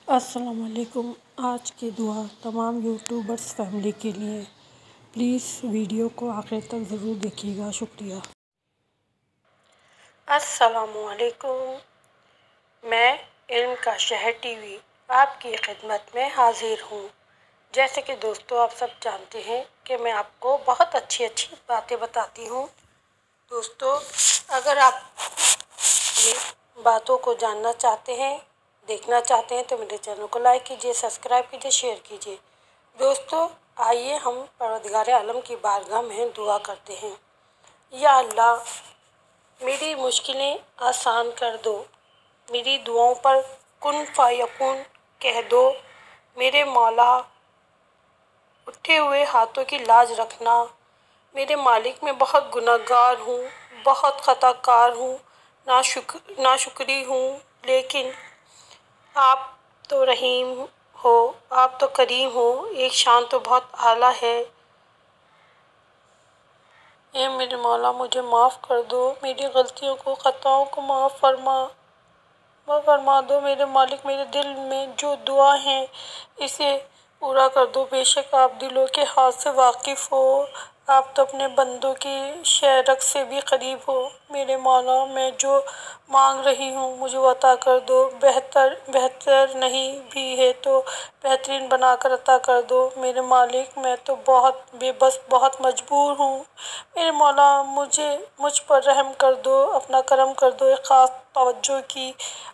السلام علیکم۔ آج کی دعا تمام یوٹیوبرز فیملی کے لیے۔ پلیز ویڈیو کو آخر تک ضرور دیکھیے گا، شکریہ۔ السلام علیکم۔ میں علم کا شہر ٹی وی آپ کی خدمت میں حاضر ہوں۔ جیسے کہ دوستو آپ سب جانتے ہیں کہ میں آپ کو بہت اچھی اچھی باتیں بتاتی ہوں۔ دوستو اگر آپ یہ باتوں کو جاننا چاہتے ہیں، دیکھنا چاہتے ہیں تو میرے چینل کو لائک کیجیے، سبسکرائب کیجیے، شیئر کیجیے۔ دوستو آئیے ہم پروردگار عالم کی بارگاہ میں دعا کرتے ہیں۔ یا اللہ میری مشکلیں آسان کر دو، میری دعاؤں پر کن فیکون کہہ دو۔ میرے مولا اٹھے ہوئے ہاتھوں کی لاج رکھنا۔ میرے مالک میں بہت گناہ گار ہوں، بہت خطا کار ہوں، ناشکری ہوں، لیکن آپ تو رحیم ہو، آپ تو کریم ہو، ایک شان تو بہت اعلیٰ ہے۔ اے میرے مولا مجھے معاف کر دو، میری غلطیوں کو، خطاؤں کو معاف فرما دو۔ میرے مالک میرے دل میں جو دعا ہے اسے پورا کر دو۔ بے شک آپ دلوں کے حال سے واقف ہو، آپ تو اپنے بندوں کی شہرک سے بھی قریب ہو۔ میرے مولا میں جو مانگ رہی ہوں مجھے وہ عطا کر دو، بہتر نہیں بھی ہے تو بہترین بنا کر عطا کر دو۔ میرے مالک میں تو بہت بے بس، بہت مجبور ہوں۔ میرے مولا مجھ پر رحم کر دو، اپنا کرم کر دو۔ ایک خاص توجہ کی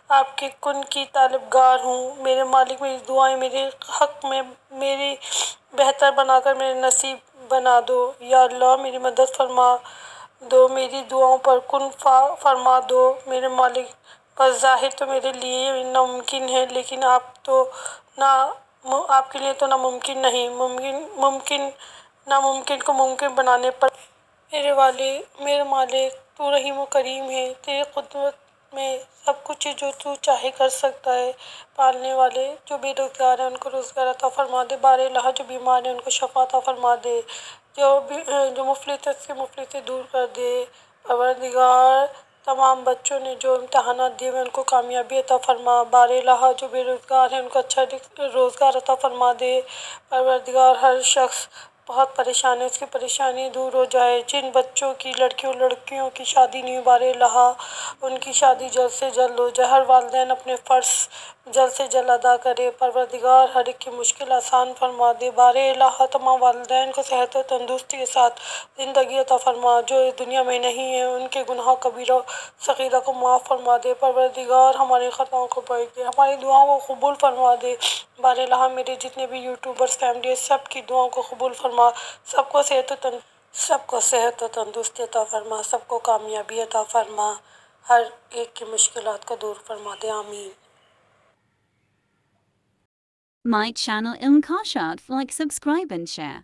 آپ کے کن کی طالب گار ہوں۔ میرے مالک میری دعائیں میرے حق میں میری بہتر بنا کر میرے نصیب بنا دو۔ یا اللہ میری مدد فرما دو، میری دعاؤں پر کن فرما دو۔ میرے مالک بظاہر تو میرے لیے ناممکن ہے، لیکن آپ کے لیے تو ناممکن نہیں۔ ناممکن کو ممکن بنانے پر میرے مالک تو رحیم و کریم ہے، تیری قدرت میں سب کچھ ہے، جو تو چاہے کر سکتا ہے۔ پالنے والے جو بے روزگار ہیں ان کو روزگار عطا فرما دے، بار الہ جو بیمار ہیں ان کو شفا عطا فرما دے، جو مفلس ہے اس کی مفلسی دور کر دے۔ پروردگار تمام بچوں نے جو امتحانات دیے ان کو کامیابی عطا فرما، بار الہ جو بے روزگار ہیں ان کو اچھا روزگار عطا فرما دے۔ پروردگار ہر شخص بہت پریشان ہے، اس کی پریشانی دور ہو جائے۔ جن بچوں کی لڑکیوں کی شادی نہیں، بار الہ ان کی شادی جلد سے جلد ہو جائے۔ ہر والدین اپنے فرض جلد سے جلد ادا کرے، پروردگار ہر ایک کی مشکل آسان فرما دے۔ بار الہ تمام والدین کو صحت و تندرستی کے ساتھ زندگی عطا فرما، جو اس دنیا میں نہیں ہیں ان کے گناہ کبیرہ صغیرہ کو معاف فرما دے۔ پروردگار ہماری خطاؤں کو بخش دے، ہماری دعاؤں کو قبول فرما دے۔ بار الہ میرے جتنے بھی یوٹیوبرز فیملی ہے سب کی دعاؤں کو قبول فرما، سب کو صحت و تندرستی عطا فرما، سب کو کامیابی عطا فرما، ہر ایک کی مشکلات کو دور فرما دے، آمین۔ My channel Ilm Kashad, like, subscribe and share.